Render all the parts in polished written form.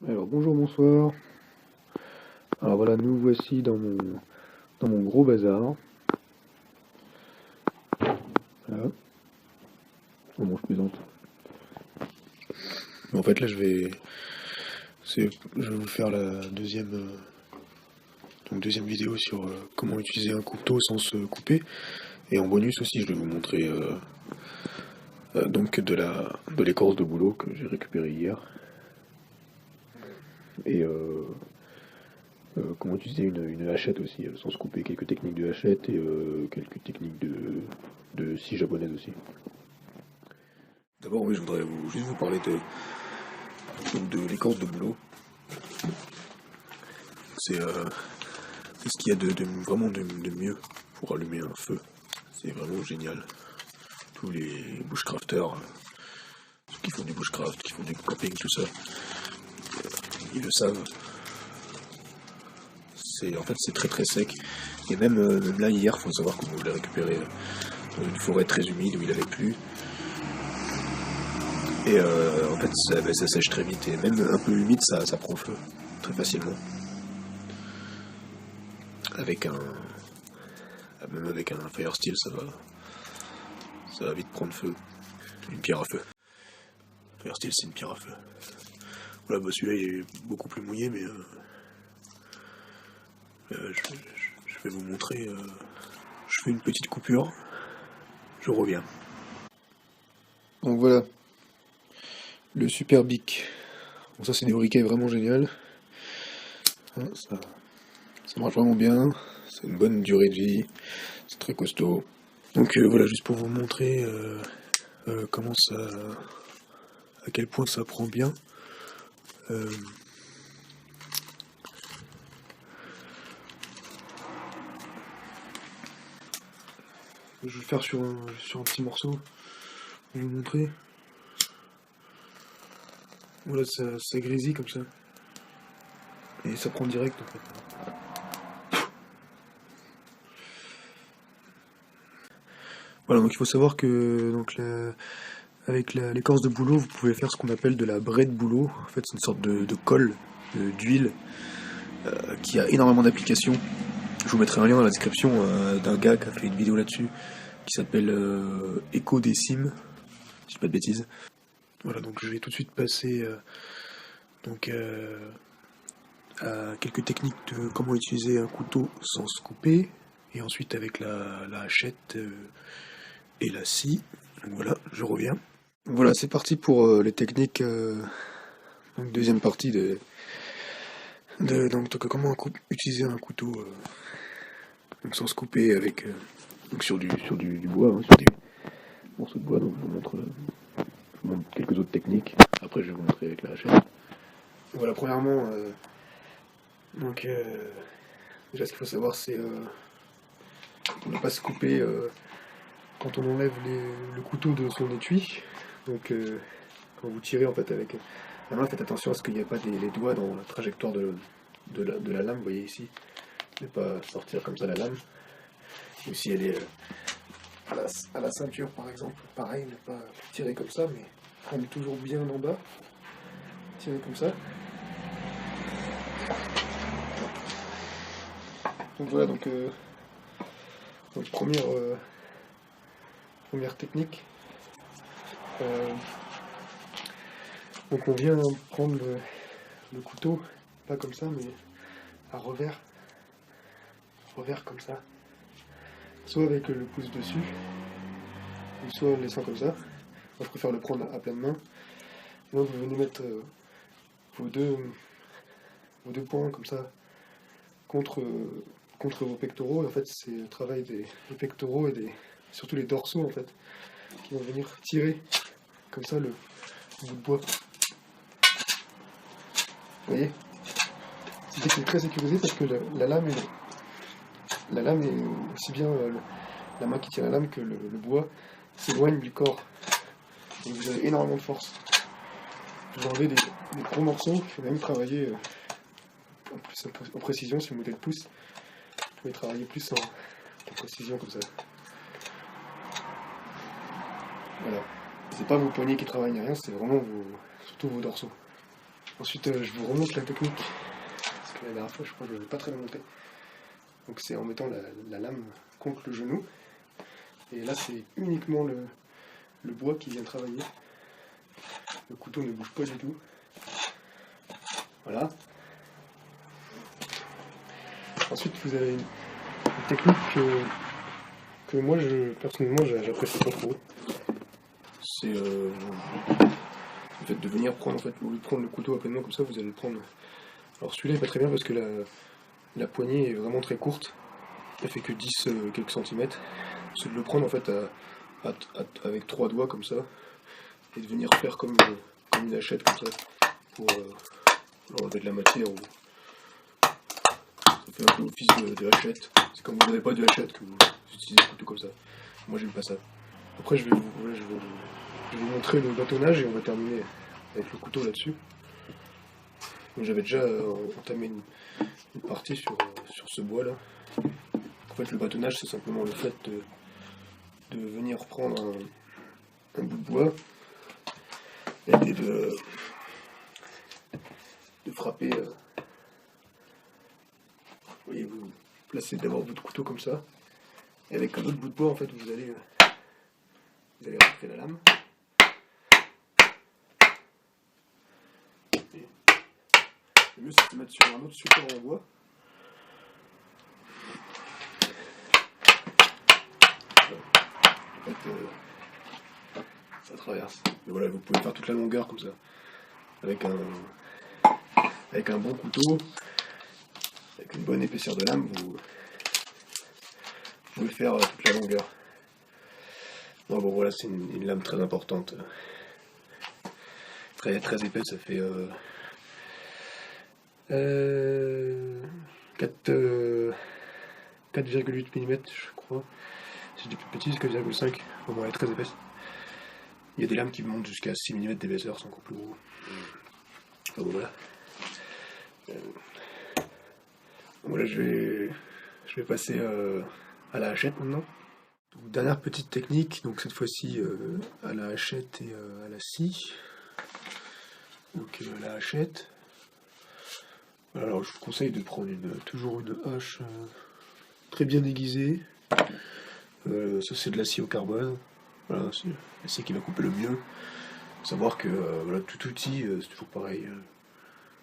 Alors bonjour, bonsoir. Alors voilà, nous voici dans mon gros bazar. Voilà. Oh bon, je plaisante. En fait, là, je vais vous faire la deuxième vidéo sur comment utiliser un couteau sans se couper. Et en bonus aussi, je vais vous montrer donc de l'écorce de bouleau que j'ai récupéré hier. Et comment utiliser une hachette aussi sans se couper. Quelques techniques de hachette et quelques techniques de scie japonaise aussi. D'abord, oui, je voudrais juste vous parler de l'écorce de bouleau. C'est ce qu'il y a vraiment de mieux pour allumer un feu. C'est vraiment génial. Tous les bushcrafters, ceux qui font du bushcraft, qui font du camping, tout ça, ils le savent. En fait, c'est très très sec. Et même là, hier, il faut savoir que je l'ai récupéré dans une forêt très humide où il avait plu. Et en fait, ça sèche très vite. Et même un peu humide, ça prend feu très facilement. Avec un, Même avec un fire steel, ça va vite prendre feu. Une pierre à feu. Fire steel, c'est une pierre à feu. Voilà, bah celui-là il est beaucoup plus mouillé, mais je vais vous montrer. Je fais une petite coupure. Je reviens. Donc voilà, le Super Bic. Bon, ça, c'est des briquets vraiment génial. Hein, ça marche vraiment bien. C'est une bonne durée de vie. C'est très costaud. Donc voilà, juste pour vous montrer comment ça, à quel point ça prend bien. Je vais le faire sur un petit morceau. Je vais vous montrer. Voilà, ça grésille comme ça. Et ça prend direct en fait. Voilà, donc il faut savoir que avec l'écorce de bouleau, vous pouvez faire ce qu'on appelle de la braie de bouleau. En fait, c'est une sorte de colle, d'huile, qui a énormément d'applications. Je vous mettrai un lien dans la description d'un gars qui a fait une vidéo là-dessus, qui s'appelle Echo des Cimes, si je dis pas de bêtises. Voilà, donc je vais tout de suite passer à quelques techniques de comment utiliser un couteau sans se couper, et ensuite avec la hachette et la scie. Donc voilà, je reviens. Voilà, c'est parti pour les techniques. Donc deuxième partie donc comment utiliser un couteau donc sans se couper avec donc sur du bois, hein, sur des morceaux de bois. Donc je vous montre quelques autres techniques. Après, je vais vous montrer avec la hachette. Voilà, premièrement, déjà ce qu'il faut savoir, c'est ne pas se couper quand on enlève le couteau de son étui. Donc quand vous tirez en fait avec la main, faites attention à ce qu'il n'y ait pas les doigts dans la trajectoire de la lame, vous voyez ici. Ne pas sortir comme ça la lame. Ou si elle est à la ceinture par exemple, pareil, ne pas tirer comme ça, mais prendre toujours bien en bas. Tirer comme ça. Donc voilà, donc première technique. Donc on vient prendre le couteau, pas comme ça, mais à revers comme ça, soit avec le pouce dessus, ou soit en le laissant comme ça. Moi je préfère le prendre à pleine main. Et donc vous venez mettre vos deux poings comme ça contre vos pectoraux. Et en fait c'est le travail des pectoraux et surtout les dorsaux en fait, qui vont venir tirer comme ça le bout de bois. Vous voyez, c'est une technique très sécurisée parce que la lame est aussi bien la main qui tient la lame que le bois s'éloigne du corps. Donc vous avez énormément de force. Vous enlevez des gros morceaux, il faut même travailler en précision. Si vous mettez le pouce, vous pouvez travailler plus en précision comme ça. Voilà. C'est pas vos poignets qui travaillent ni rien, c'est vraiment surtout vos dorsaux. Ensuite, je vous remonte la technique, parce que la dernière fois, je crois que je n'avais pas très bien monté. Donc c'est en mettant la lame contre le genou. Et là, c'est uniquement le bois qui vient travailler. Le couteau ne bouge pas du tout. Voilà. Ensuite, vous avez une technique que moi, personnellement, j'apprécie pas trop. C'est le fait de venir prendre, en fait, au lieu de prendre le couteau à pleine main comme ça, vous allez le prendre. Alors celui-là est pas très bien parce que la poignée est vraiment très courte. Elle fait que 10 quelques centimètres. C'est de le prendre en fait avec 3 doigts comme ça et de venir faire comme une hachette comme ça pour enlever de la matière. Ça fait un peu office de hachette. C'est quand vous n'avez pas de hachette que vous utilisez le couteau comme ça. Moi j'aime pas ça. Après je vais vous montrer le bâtonnage et on va terminer avec le couteau là-dessus. J'avais déjà entamé une partie sur ce bois là. En fait le bâtonnage c'est simplement le fait de venir prendre un bout de bois et de frapper. Vous voyez, vous placez d'abord votre couteau comme ça, et avec un autre bout de bois en fait vous allez rentrer la lame. Et le mieux c'est de mettre sur un autre support en bois. En fait, ça traverse. Et voilà, vous pouvez faire toute la longueur comme ça. Avec un bon couteau, avec une bonne épaisseur de lame, vous pouvez faire toute la longueur. Bon voilà, c'est une lame très importante. Très, très épaisse, ça fait 4,8 mm, je crois. Si je dis plus de bêtises, 4,5. Bon, elle est très épaisse. Il y a des lames qui montent jusqu'à 6 mm d'épaisseur, c'est encore plus gros. Bon, voilà. Voilà, je vais passer à la hachette maintenant. Donc, dernière petite technique, donc cette fois-ci à la hachette et à la scie. Donc la hachette. Alors je vous conseille de prendre toujours une hache très bien aiguisée. Ça c'est de l'acier au carbone. Voilà, c'est l'acier qui va couper le mieux. Faut savoir que voilà, tout outil c'est toujours pareil.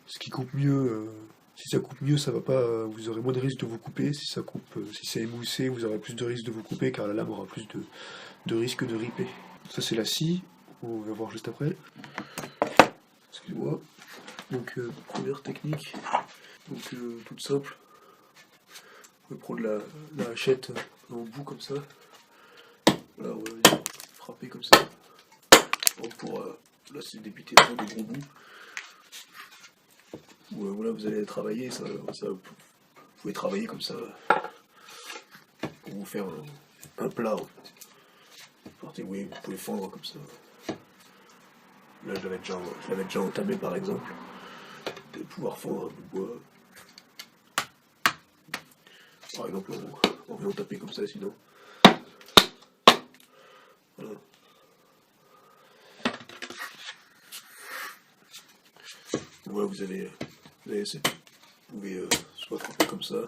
Ce qui coupe mieux, si ça coupe mieux, ça va pas. Vous aurez moins de risque de vous couper. Si ça coupe, si c'est émoussé, vous aurez plus de risque de vous couper car la lame aura plus de risque de riper. Ça c'est la scie. On va voir juste après. Excusez-moi. Donc première technique. Donc toute simple. Vous pouvez prendre la hachette en bout comme ça. Voilà, on va venir frapper comme ça. Donc pour là c'est débiter des gros bouts. Voilà, vous allez travailler, vous pouvez travailler comme ça pour vous faire un plat en fait. Oui, vous pouvez fendre comme ça. Là je l'avais déjà entamé par exemple. De pouvoir fondre un bout de bois. Par exemple, on vient taper comme ça sinon. Voilà. Voilà, vous pouvez soit frapper comme ça,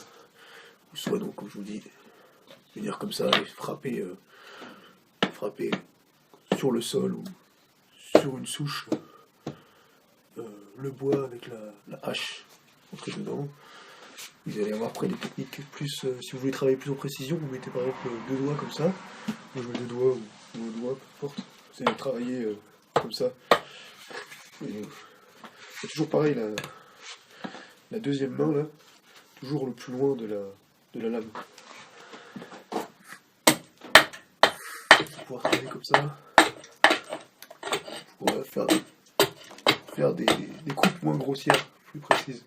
ou soit donc, comme je vous dis, venir comme ça et frapper sur le sol ou sur une souche le bois avec la hache entrée dedans. Vous allez avoir après des techniques plus, si vous voulez travailler plus en précision, vous mettez par exemple 2 doigts comme ça. Moi je mets 2 doigts ou 1 doigt, peu importe. Vous allez travailler comme ça. C'est toujours pareil, la deuxième main là, toujours le plus loin de la lame. Pour pouvoir travailler comme ça, pour faire des coupes moins grossières, plus précises.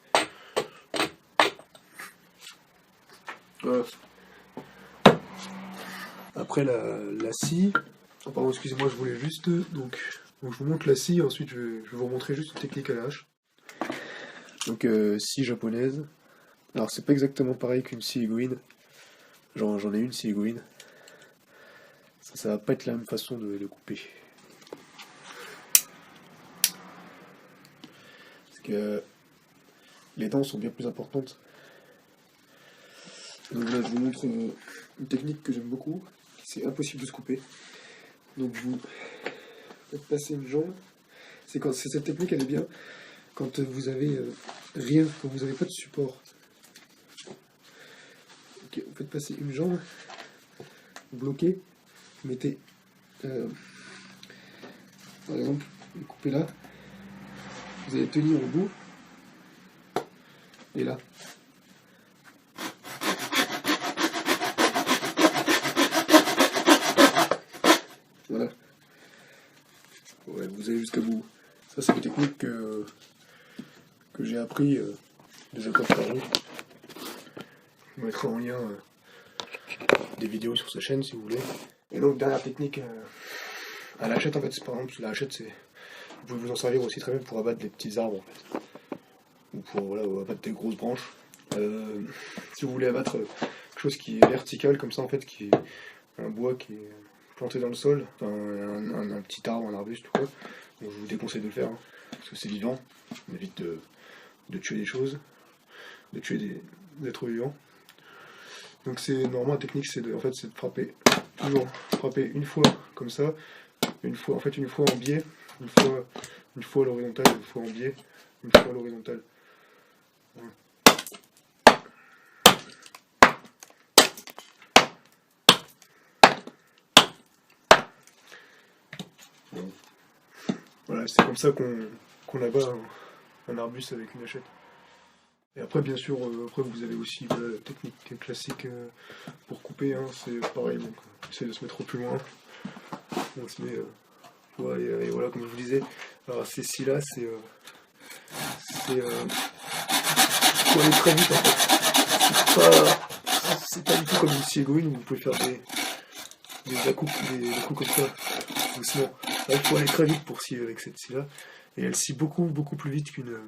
Voilà. Après la scie, oh, pardon, excusez-moi, je voulais juste, donc je vous montre la scie, ensuite je vais vous montrer juste une technique à la hache. Donc scie japonaise. Alors c'est pas exactement pareil qu'une scie Egoin. J'en ai une scie Egoin. Ça va pas être la même façon de couper. que les dents sont bien plus importantes. Donc là, je vous montre une technique que j'aime beaucoup. C'est impossible de se couper. Donc vous faites passer une jambe. Cette technique, elle est bien quand vous avez rien, quand vous n'avez pas de support. Ok, vous faites passer une jambe, vous bloquez, vous mettez, par exemple, vous coupez là, vous allez tenir au bout, et là. Voilà. Ouais, vous allez jusqu'à bout. Ça, c'est une technique que j'ai appris de Jacob Farley. Je vous mettrai en lien des vidéos sur sa chaîne si vous voulez. Et donc, dernière technique à la hachette, en fait, par exemple, la hachette, c'est. Vous pouvez vous en servir aussi très bien pour abattre des petits arbres, en fait. Ou pour voilà, abattre des grosses branches. Si vous voulez abattre quelque chose qui est vertical, comme ça, en fait, qui est un bois qui est planté dans le sol, enfin, un petit arbre, un arbuste ou quoi. Donc, je vous déconseille de le faire, hein, parce que c'est vivant. On évite de tuer des choses, de tuer des êtres vivants. Donc c'est normalement la technique, c'est de frapper, toujours frapper une fois comme ça, une fois en biais, une fois à l'horizontale, une fois en biais, une fois à l'horizontale. Voilà. Bon. Voilà, c'est comme ça qu'on abat un arbuste avec une hachette. Et après, bien sûr, après vous avez aussi voilà, la technique classique pour couper, hein, c'est pareil, donc essayez de se mettre au plus loin. On se met, voilà, et voilà, comme je vous disais, alors ces scies-là, c'est pour aller très vite en fait. C'est pas du tout comme une scie égoïne où vous pouvez faire des coups comme ça, doucement. Là, il faut aller très vite pour scier avec cette scie-là, et elle scie beaucoup plus vite qu'une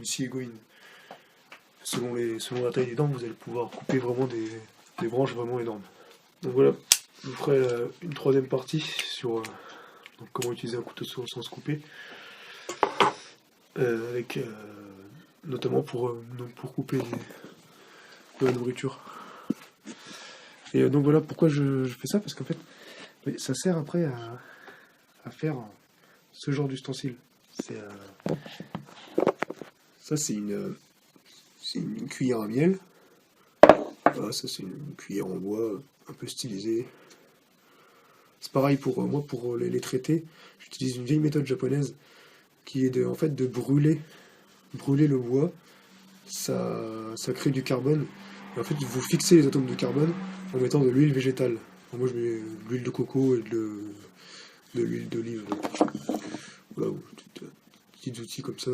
scie égoïne. Selon la taille des dents, vous allez pouvoir couper vraiment des branches vraiment énormes. Donc voilà, je vous ferai une troisième partie sur donc comment utiliser un couteau sans se couper, avec notamment pour couper de la nourriture. Et donc voilà pourquoi je fais ça, parce qu'en fait, ça sert après à faire ce genre d'ustensile. Ça c'est une cuillère à miel. Voilà, ça c'est une cuillère en bois un peu stylisée. C'est pareil pour moi, pour les traiter, j'utilise une vieille méthode japonaise qui est en fait de brûler le bois. Ça crée du carbone. Et en fait, vous fixez les atomes de carbone en mettant de l'huile végétale. Alors moi, je mets de l'huile de coco et de l'huile d'olive. Voilà, petits outils comme ça.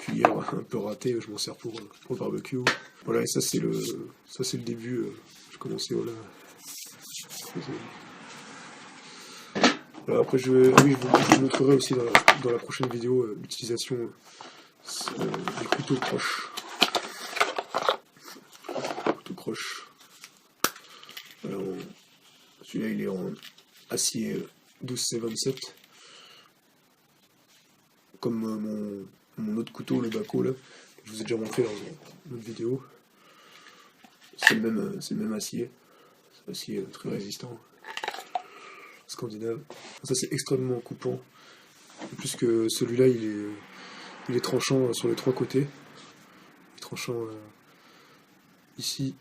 Cuillère un peu ratée, je m'en sers pour le barbecue. Voilà, et ça c'est le début. Je commençais, voilà. Voilà, après je vous montrerai aussi dans la prochaine vidéo l'utilisation des couteaux croches. Alors, celui-là il est en acier 12C27. Comme mon autre couteau, le Bako là, que je vous ai déjà montré dans une autre vidéo. C'est le même acier. C'est un acier très résistant. Scandinave. Ça c'est extrêmement coupant. Plus que celui-là il est tranchant sur les trois côtés. Il est tranchant ici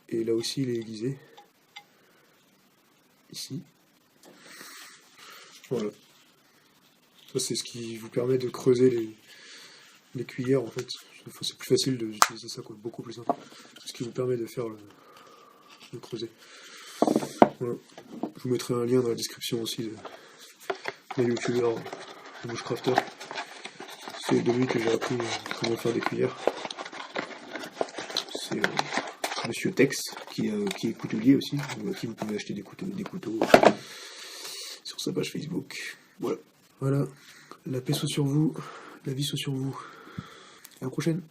et là aussi il est aiguisé. Ici. Voilà. Ça c'est ce qui vous permet de creuser les cuillères en fait. C'est plus facile d'utiliser ça, quoi, beaucoup plus simple. C'est ce qui vous permet de faire le creuser. Voilà. Je vous mettrai un lien dans la description aussi d'un youtubeur, de Bushcrafter. C'est de lui que j'ai appris comment faire des cuillères. C'est Monsieur Tex qui est coutelier aussi, à qui vous pouvez acheter des couteaux sur sa page Facebook. Voilà. La paix soit sur vous, la vie soit sur vous. À la prochaine.